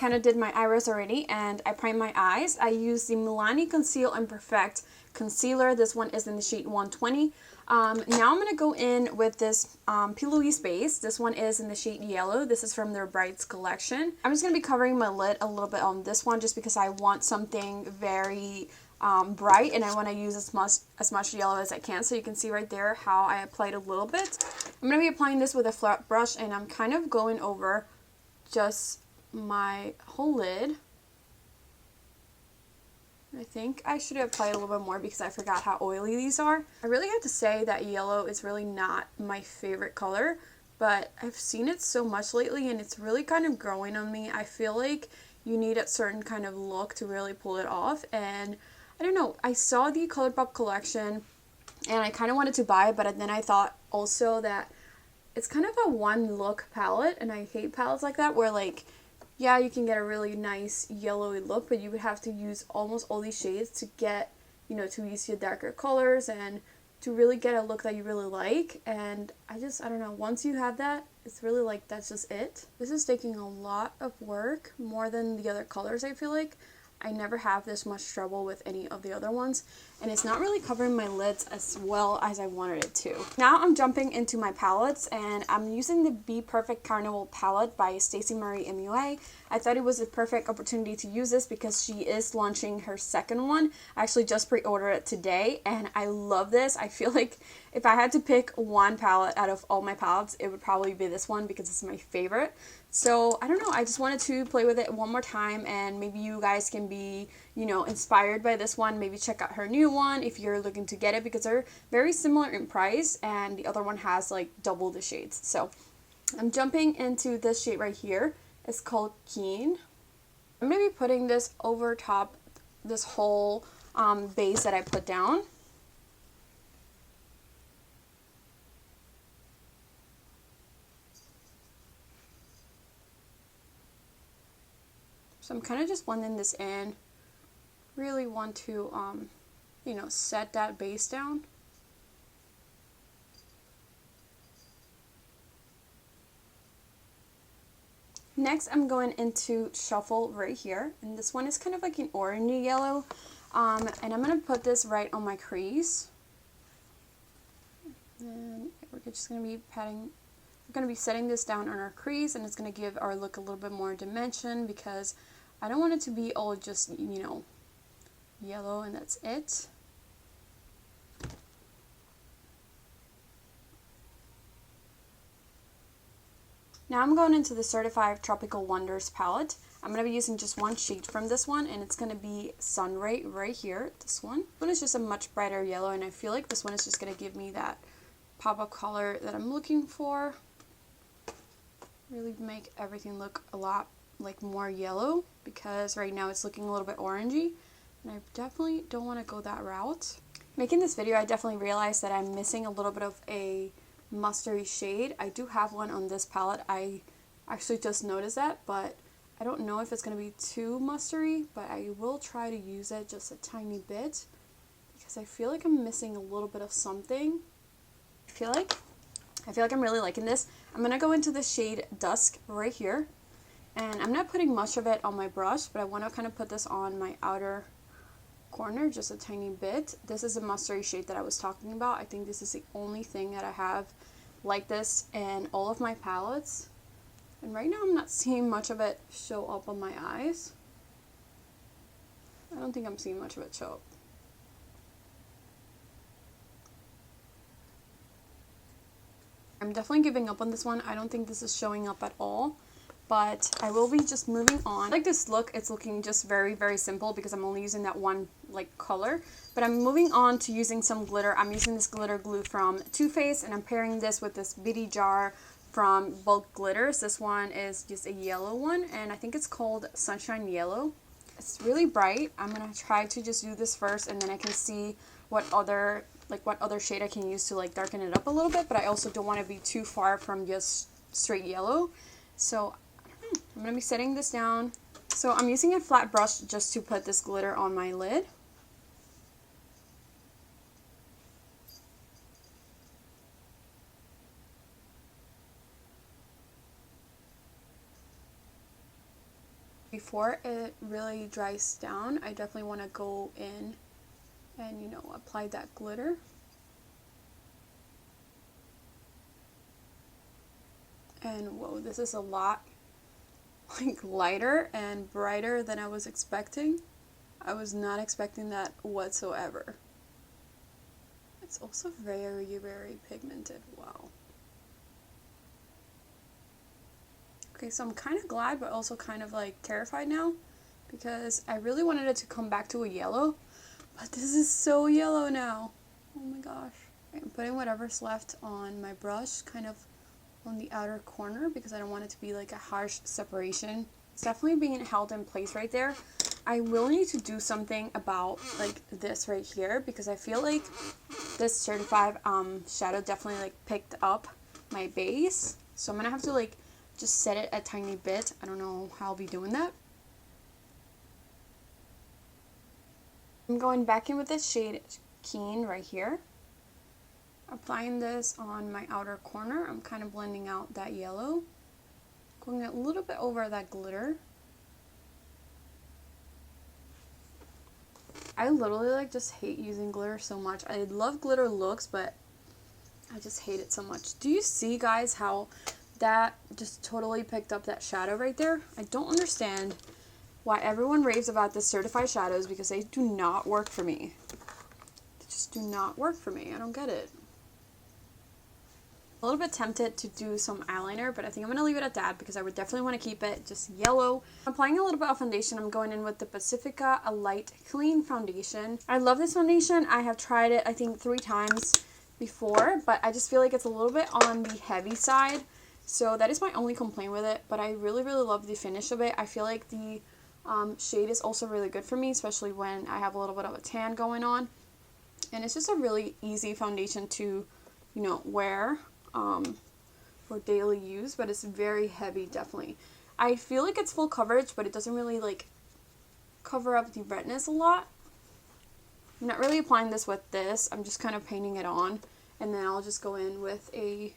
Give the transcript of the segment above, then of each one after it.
kind of did my eyebrows already and I primed my eyes. I used the Milani Conceal and Perfect concealer. This one is in the shade 120. Now I'm going to go in with this P. Louise base. This one is in the shade Yellow. This is from their Brights collection. I'm just going to be covering my lid a little bit on this one just because I want something very bright and I want to use as much yellow as I can. So you can see right there how I applied a little bit. I'm going to be applying this with a flat brush and I'm kind of going over just my whole lid. I think I should have applied a little bit more because I forgot how oily these are. I really have to say that yellow is really not my favorite color, but I've seen it so much lately and it's really kind of growing on me. I feel like you need a certain kind of look to really pull it off, and I don't know, I saw the ColourPop collection and I kind of wanted to buy it, but then I thought also that it's kind of a one look palette and I hate palettes like that where like, yeah, you can get a really nice yellowy look, but you would have to use almost all these shades to get, you know, to use your darker colors and to really get a look that you really like. And I don't know, once you have that, it's really like, that's just it. This is taking a lot of work, more than the other colors I feel like. I never have this much trouble with any of the other ones, and it's not really covering my lids as well as I wanted it to. Now I'm jumping into my palettes, and I'm using the BPERFECT Carnival palette by Stacey Marie MUA. I thought it was a perfect opportunity to use this because she is launching her second one. I actually just pre-ordered it today, and I love this. I feel like if I had to pick one palette out of all my palettes, it would probably be this one because it's my favorite. So, I don't know, I just wanted to play with it one more time and maybe you guys can be, you know, inspired by this one. Maybe check out her new one if you're looking to get it because they're very similar in price and the other one has like double the shades. So, I'm jumping into this shade right here. It's called Keen. I'm going to be putting this over top this whole base that I put down. So I'm kind of just blending this in. Really want to, you know, set that base down. Next, I'm going into Shuffle right here, and this one is kind of like an orangey yellow. And I'm going to put this right on my crease. And we're just going to be patting. We're going to be setting this down on our crease, and it's going to give our look a little bit more dimension because I don't want it to be all just, you know, yellow and that's it. Now I'm going into the CERTIFEYE Tropical Wonders palette. I'm going to be using just one shade from this one, and it's going to be Sunray right here, this one. This one is just a much brighter yellow, and I feel like this one is just going to give me that pop of color that I'm looking for. Really make everything look a lot like more yellow because right now it's looking a little bit orangey and I definitely don't want to go that route. Making this video, I definitely realized that I'm missing a little bit of a mustardy shade. I do have one on this palette. I actually just noticed that, but I don't know if it's going to be too mustardy, but I will try to use it just a tiny bit because I feel like I'm missing a little bit of something. I feel like I'm really liking this. I'm going to go into the shade Dusk right here. And I'm not putting much of it on my brush, but I want to kind of put this on my outer corner just a tiny bit. This is a mustardy shade that I was talking about. I think this is the only thing that I have like this in all of my palettes. And right now I'm not seeing much of it show up on my eyes. I don't think I'm seeing much of it show up. I'm definitely giving up on this one. I don't think this is showing up at all. But I will be just moving on. I like this look. It's looking just very, very simple because I'm only using that one like color. But I'm moving on to using some glitter. I'm using this glitter glue from Too Faced, and I'm pairing this with this bitty jar from Bulk Glitters. This one is just a yellow one, and I think it's called Sunshine Yellow. It's really bright. I'm gonna try to just do this first, and then I can see what other shade I can use to like darken it up a little bit. But I also don't want to be too far from just straight yellow. So I'm going to be setting this down. So I'm using a flat brush just to put this glitter on my lid. Before it really dries down, I definitely want to go in and, you know, apply that glitter. And whoa, this is a lot like lighter and brighter than I was expecting. I was not expecting that whatsoever. It's also very, very pigmented. Wow. Okay, so I'm kind of glad, but also kind of like terrified now, because I really wanted it to come back to a yellow, but this is so yellow now. Oh my gosh. I'm putting whatever's left on my brush, kind of on the outer corner, because I don't want it to be like a harsh separation. It's definitely being held in place right there. I will need to do something about like this right here, because I feel like this Certified shadow definitely like picked up my base. So I'm gonna have to like just set it a tiny bit. I don't know how I'll be doing that. I'm going back in with this shade Keen right here. Applying this on my outer corner. I'm kind of blending out that yellow. Going a little bit over that glitter. I literally like just hate using glitter so much. I love glitter looks, but I just hate it so much. Do you see, guys, how that just totally picked up that shadow right there? I don't understand why everyone raves about the Certified shadows, because they do not work for me. They just do not work for me. I don't get it. A little bit tempted to do some eyeliner, but I think I'm going to leave it at that, because I would definitely want to keep it just yellow. I'm applying a little bit of foundation. I'm going in with the PACIFICA ALIGHT Clean Foundation. I love this foundation. I have tried it, I think, 3 times before, but I just feel like it's a little bit on the heavy side. So that is my only complaint with it, but I really, really love the finish of it. I feel like the shade is also really good for me, especially when I have a little bit of a tan going on. And it's just a really easy foundation to, you know, wear for daily use, but it's very heavy, definitely. I feel like it's full coverage, but it doesn't really like cover up the redness a lot. I'm not really applying this with this. I'm just kind of painting it on, and then I'll just go in with a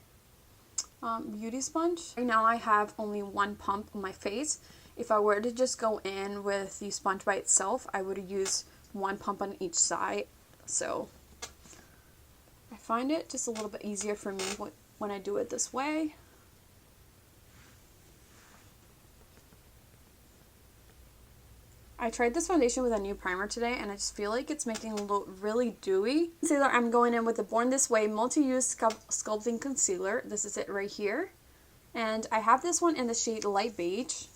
beauty sponge. Right now I have only 1 pump on my face. If I were to just go in with the sponge by itself, I would use 1 pump on each side. So I find it just a little bit easier for me when I do it this way. I tried this foundation with a new primer today, and I just feel like it's making it look really dewy. Concealer, I'm going in with the Born This Way Multi-Use Sculpting Concealer. This is it right here. And I have this one in the shade Light Beige.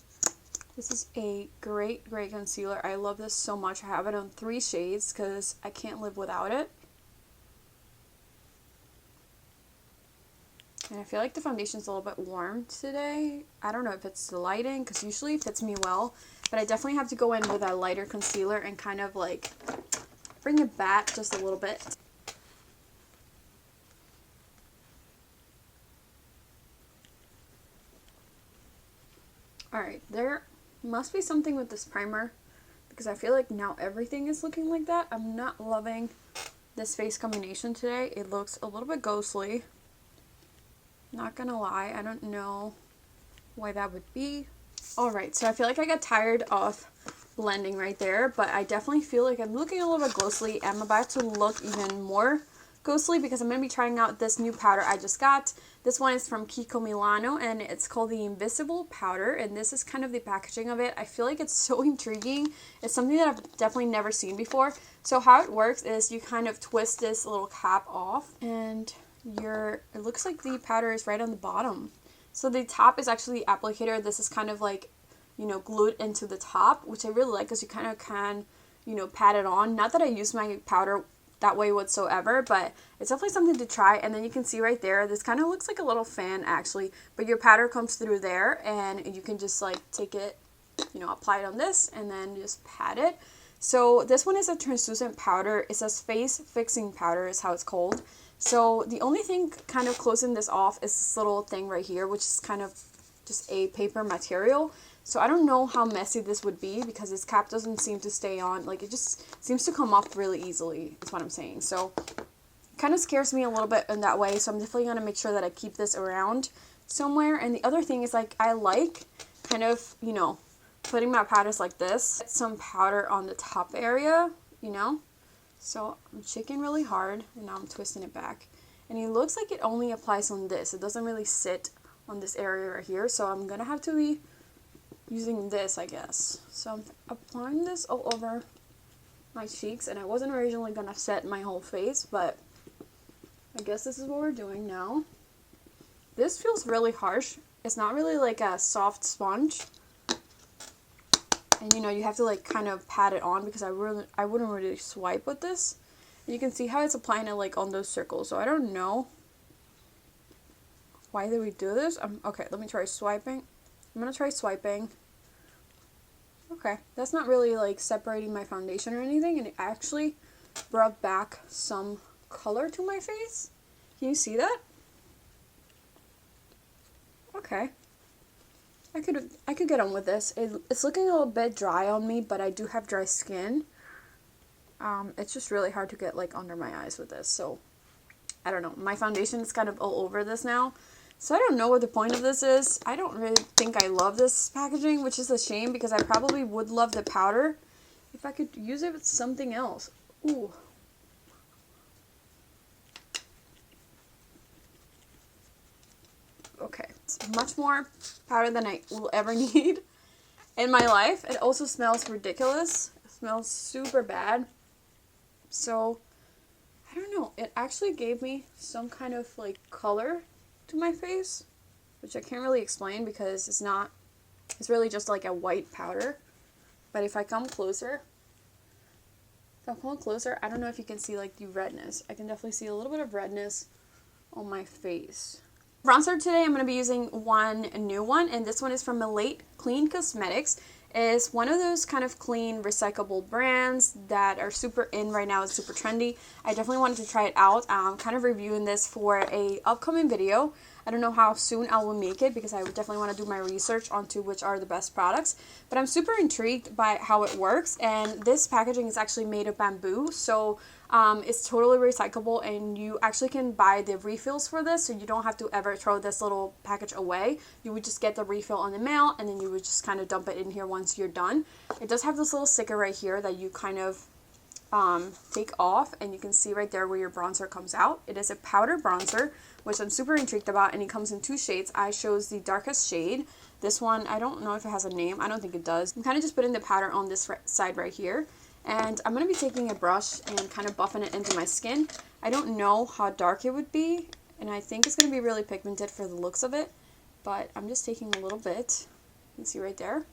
This is a great, great concealer. I love this so much. I have it on 3 shades because I can't live without it. And I feel like the foundation's a little bit warm today. I don't know if it's the lighting, because usually it fits me well. But I definitely have to go in with a lighter concealer and kind of like bring it back just a little bit. Alright, there must be something with this primer, because I feel like now everything is looking like that. I'm not loving this face combination today. It looks a little bit ghostly. Not gonna lie, I don't know why that would be. Alright, so I feel like I got tired of blending right there, but I definitely feel like I'm looking a little bit ghostly. I'm about to look even more ghostly because I'm going to be trying out this new powder I just got. This one is from KIKO Milano, and it's called the Invisible Powder, and this is kind of the packaging of it. I feel like it's so intriguing. It's something that I've definitely never seen before. So how it works is you kind of twist this little cap off, and it looks like the powder is right on the bottom. So the top is actually the applicator. This is kind of like, you know, glued into the top, which I really like because you kind of can, you know, pat it on. Not that I use my powder that way whatsoever, but it's definitely something to try. And then you can see right there, this kind of looks like a little fan actually, but your powder comes through there, and you can just like take it, you know, apply it on this and then just pat it. So this one is a translucent powder. It says face fixing powder is how it's called. So the only thing kind of closing this off is this little thing right here, which is kind of just a paper material. So I don't know how messy this would be because this cap doesn't seem to stay on. Like, it just seems to come off really easily is what I'm saying. So it kind of scares me a little bit in that way. So I'm definitely going to make sure that I keep this around somewhere. And the other thing is, like, I like kind of, you know, putting my powders like this. Get some powder on the top area, you know. So I'm shaking really hard, and now I'm twisting it back. And it looks like it only applies on this. It doesn't really sit on this area right here. So I'm gonna have to be using this, I guess. So I'm applying this all over my cheeks, and I wasn't originally gonna set my whole face, but I guess this is what we're doing now. This feels really harsh. It's not really like a soft sponge. And you know, you have to like kind of pat it on because I wouldn't really swipe with this. And you can see how it's applying it like on those circles. So I don't know why did we do this. Okay, let me try swiping. I'm gonna try swiping. Okay, that's not really like separating my foundation or anything, and it actually brought back some color to my face. Can you see that? Okay. I could get on with this. It's looking a little bit dry on me, but I do have dry skin. It's just really hard to get like under my eyes with this, so I don't know. My foundation is kind of all over this now. So I don't know what the point of this is. I don't really think I love this packaging, which is a shame because I probably would love the powder if I could use it with something else. Ooh. Okay, it's much more powder than I will ever need in my life. It also smells ridiculous. It smells super bad. So, I don't know. It actually gave me some kind of like color to my face, which I can't really explain because it's really just like a white powder. But if I come closer, I don't know if you can see like the redness. I can definitely see a little bit of redness on my face. Bronzer today, I'm going to be using one new one, and this one is from ELATE Clean Cosmetics. It's one of those kind of clean, recyclable brands that are super in right now. It's super trendy. I definitely wanted to try it out. I'm kind of reviewing this for a upcoming video. I don't know how soon I will make it because I would definitely want to do my research onto which are the best products. But I'm super intrigued by how it works, and this packaging is actually made of bamboo, so it's totally recyclable, and you actually can buy the refills for this, so you don't have to ever throw this little package away. You would just get the refill on the mail, and then you would just kind of dump it in here once you're done. It does have this little sticker right here that you kind of take off, and you can see right there where your bronzer comes out. It is a powder bronzer, which I'm super intrigued about, and it comes in two shades. I chose the darkest shade. This one, I don't know if it has a name. I don't think it does. I'm kind of just putting the powder on this side right here. And I'm going to be taking a brush and kind of buffing it into my skin. I don't know how dark it would be, and I think it's going to be really pigmented for the looks of it. But I'm just taking a little bit. You can see right there.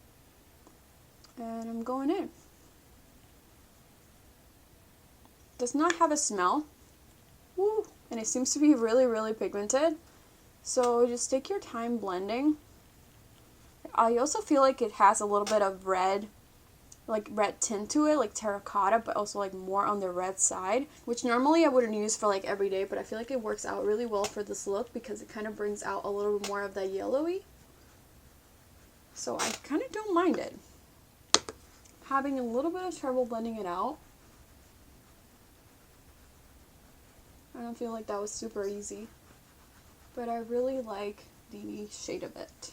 And I'm going in. Does not have a smell. Woo! And it seems to be really, really pigmented. So just take your time blending. I also feel like it has a little bit of red tint to it, like terracotta, but also like more on the red side, which normally I wouldn't use for like every day, but I feel like it works out really well for this look because it kind of brings out a little bit more of that yellowy. So I kind of don't mind it. Having a little bit of trouble blending it out. I don't feel like that was super easy, but I really like the shade of it.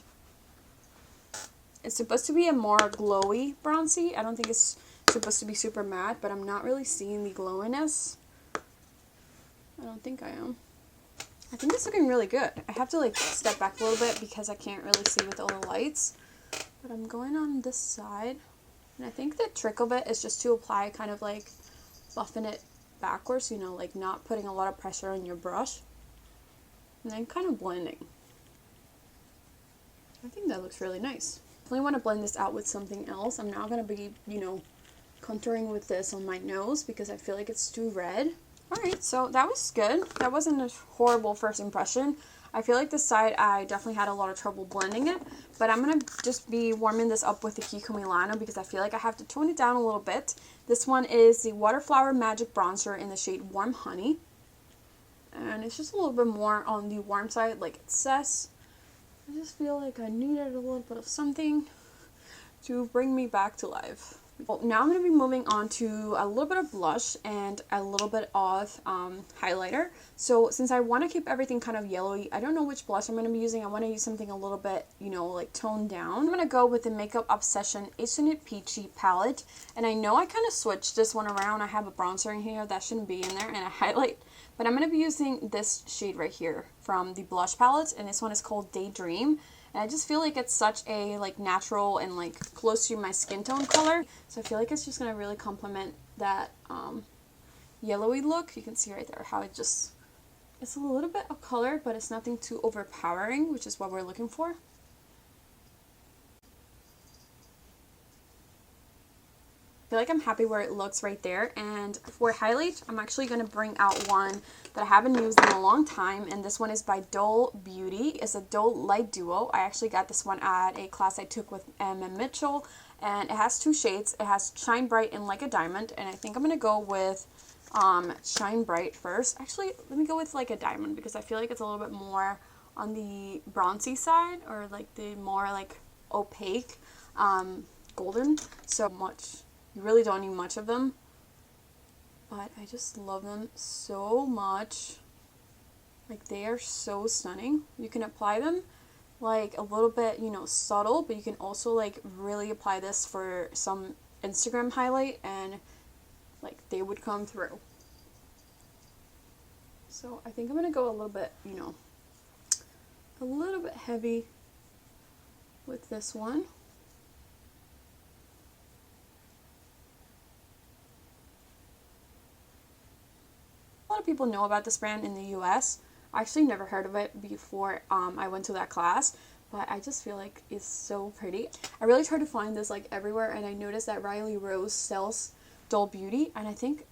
It's supposed to be a more glowy bronzy. I don't think it's supposed to be super matte, but I'm not really seeing the glowiness. I don't think I am. I think it's looking really good. I have to like step back a little bit because I can't really see with all the lights. But I'm going on this side. And I think the trick of it is just to apply kind of like buffing it backwards, you know, like not putting a lot of pressure on your brush. And then kind of blending. I think that looks really nice. I really want to blend this out with something else. I'm not going to be, you know, contouring with this on my nose because I feel like it's too red. Alright, so that was good. That wasn't a horrible first impression. I feel like this side I definitely had a lot of trouble blending it, but I'm going to just be warming this up with the KIKO Milano because I feel like I have to tone it down a little bit. This one is the WATERFLOWER Magic Bronzer in the shade Warm Honey. And it's just a little bit more on the warm side like it says. I just feel like I needed a little bit of something to bring me back to life. Well, now I'm going to be moving on to a little bit of blush and a little bit of highlighter. So since I want to keep everything kind of yellowy, I don't know which blush I'm going to be using. I want to use something a little bit, you know, like toned down. I'm going to go with the Makeup Obsession Isn't It Peachy palette. And I know I kind of switched this one around. I have a bronzer in here that shouldn't be in there and a highlight. But I'm going to be using this shade right here from the blush palette. And this one is called Daydream. And I just feel like it's such a like natural and like close to my skin tone color. So I feel like it's just going to really complement that yellowy look. You can see right there how it's a little bit of color, but it's nothing too overpowering, which is what we're looking for. I feel like I'm happy where it looks right there. And for highlight, I'm actually going to bring out one that I haven't used in a long time, and this one is by Dull Beauty. It's a Dull Light Duo. I actually got this one at a class I took with M. Mitchell, and it has two shades. It has Shine Bright and Like a Diamond, and I think I'm going to go with Shine Bright first. Actually, let me go with Like a Diamond because I feel like it's a little bit more on the bronzy side, or like the more like opaque golden. So much. You really don't need much of them, but I just love them so much. Like, they are so stunning. You can apply them like a little bit, you know, subtle, but you can also like really apply this for some Instagram highlight and like they would come through. So I think I'm gonna go a little bit, you know, a little bit heavy with this one. A lot of people know about this brand in the US. I actually never heard of it before I went to that class, but I just feel like it's so pretty. I really try to find this like everywhere, and I noticed that Riley Rose sells Dull Beauty, and I think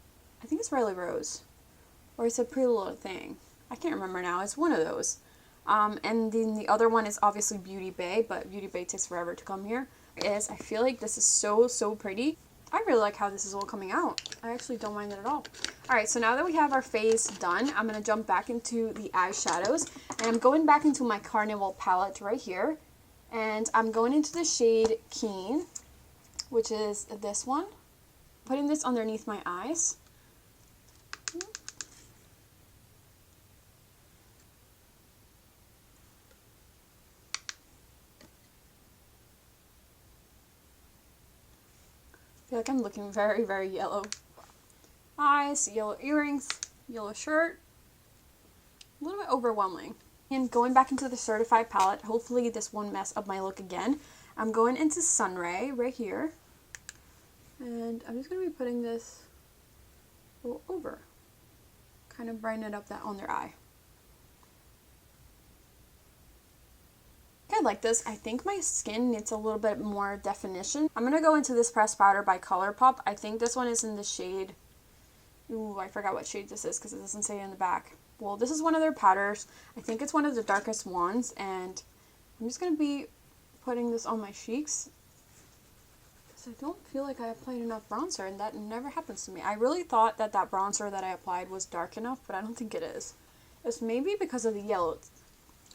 it's Riley Rose, or it's a Pretty Little Thing. I can't remember now. It's one of those. And then the other one is obviously Beauty Bay, but Beauty Bay takes forever to come here. I feel like this is so pretty. I really like how this is all coming out. I actually don't mind it at all. Alright, so now that we have our face done, I'm going to jump back into the eyeshadows. And I'm going back into my Carnival palette right here. And I'm going into the shade Keen, which is this one. Putting this underneath my eyes. I feel like I'm looking very yellow. Eyes, yellow earrings, yellow shirt. A little bit overwhelming. And going back into the CERTIFEYE palette, hopefully this won't mess up my look again. I'm going into Sunray right here. And I'm just going to be putting this all over. Kind of brighten it up that under eye. I like this. I think my skin needs a little bit more definition. I'm going to go into this pressed powder by ColourPop. I think this one is in the shade... Ooh, I forgot what shade this is because it doesn't say it in the back. Well, this is one of their powders. I think it's one of the darkest ones, and I'm just going to be putting this on my cheeks because I don't feel like I applied enough bronzer, and that never happens to me. I really thought that that bronzer that I applied was dark enough, but I don't think it is. It's maybe because of the yellow.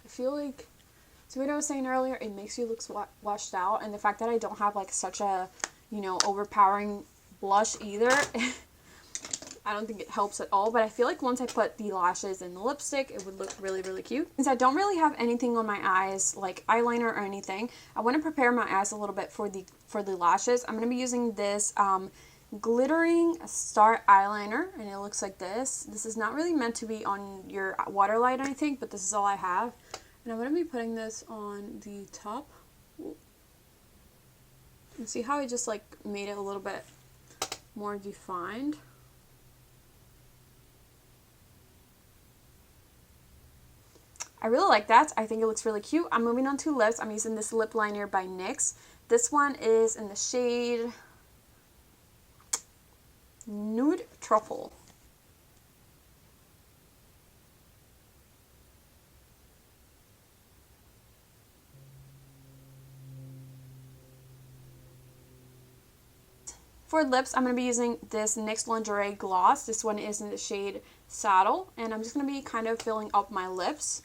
I feel like... So what I was saying earlier, it makes you look washed out, and the fact that I don't have like such a, you know, overpowering blush either, I don't think it helps at all. But I feel like once I put the lashes and the lipstick, it would look really cute. Since I don't really have anything on my eyes, like eyeliner or anything, I want to prepare my eyes a little bit for the lashes. I'm going to be using this glittering star eyeliner, and it looks like this. This is not really meant to be on your waterline, I think, but this is all I have. And I'm going to be putting this on the top. And see how I just like made it a little bit more defined? I really like that. I think it looks really cute. I'm moving on to lips. I'm using this lip liner by NYX. This one is in the shade Nude Truffle. For lips, I'm going to be using this NYX Lingerie Gloss. This one is in the shade Saddle, and I'm just going to be kind of filling up my lips.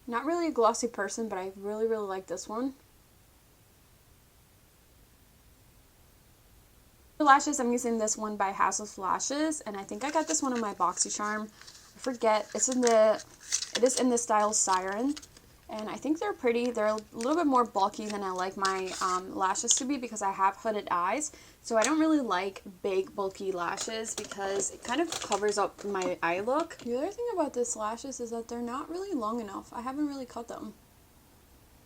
Not really a glossy person, but I really like this one. For lashes, I'm using this one by House of Lashes, and I think I got this one in my BoxyCharm. I forget. It is in the style Siren, and I think they're pretty. They're a little bit more bulky than I like my lashes to be because I have hooded eyes, so I don't really like big bulky lashes because it kind of covers up my eye look. The other thing about these lashes is that they're not really long enough. I haven't really cut them,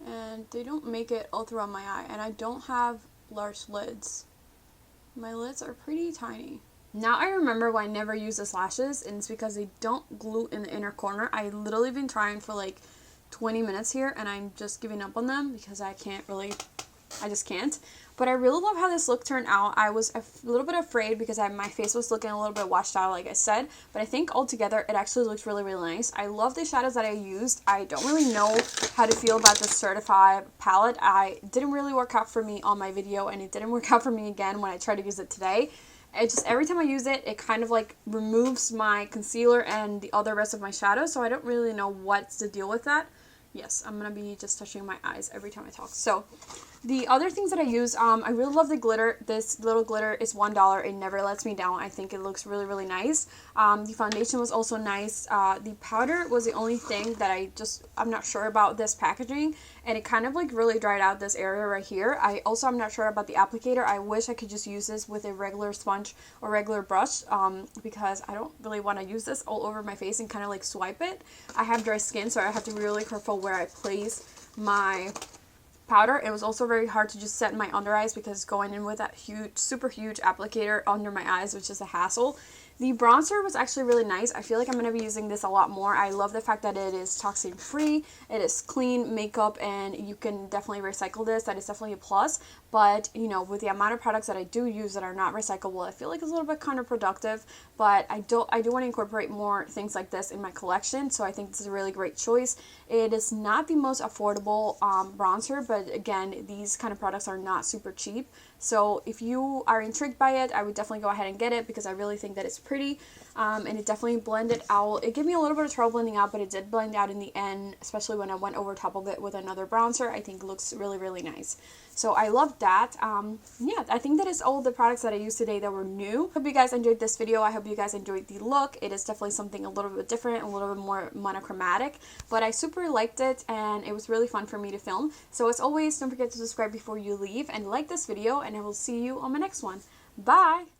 and they don't make it all throughout my eye, and I don't have large lids. My lids are pretty tiny. Now I remember why I never use these lashes, and it's because they don't glue in the inner corner. I literally been trying for like 20 minutes here, and I'm just giving up on them because I just can't. But I really love how this look turned out. I was a little bit afraid because my face was looking a little bit washed out, like I said, but I think altogether it actually looks really, really nice. I love the shadows that I used. I don't really know how to feel about the CERTIFEYE palette. It didn't really work out for me on my video, and it didn't work out for me again when I tried to use it today. It just, every time I use it, it kind of like removes my concealer and the other rest of my shadows, so I don't really know what's the deal with that. Yes, I'm going to be just touching my eyes every time I talk. So, the other things that I use, I really love the glitter. This little glitter is $1. It never lets me down. I think it looks really, really nice. The foundation was also nice. The powder was the only thing that I'm not sure about this packaging. And it kind of like really dried out this area right here. I'm not sure about the applicator. I wish I could just use this with a regular sponge or regular brush because I don't really want to use this all over my face and kind of like swipe it. I have dry skin, so I have to be really careful where I place my powder. It was also very hard to just set in my under eyes because going in with that huge, super huge applicator under my eyes was just a hassle. The bronzer was actually really nice. I feel like I'm going to be using this a lot more. I love the fact that it is toxin free, it is clean makeup, and you can definitely recycle this. That is definitely a plus. But, you know, with the amount of products that I do use that are not recyclable, I feel like it's a little bit counterproductive. But I do want to incorporate more things like this in my collection, so I think this is a really great choice. It is not the most affordable bronzer, but again, these kind of products are not super cheap. So if you are intrigued by it, I would definitely go ahead and get it because I really think that it's pretty, and it definitely blended out. It gave me a little bit of trouble blending out, but it did blend out in the end, especially when I went over top of it with another bronzer. I think it looks really, really nice. So I love that. Yeah, I think that is all the products that I used today that were new. Hope you guys enjoyed this video. I hope you guys enjoyed the look. It is definitely something a little bit different, a little bit more monochromatic, but I super liked it and it was really fun for me to film. So as always, don't forget to subscribe before you leave and like this video, and I will see you on my next one. Bye!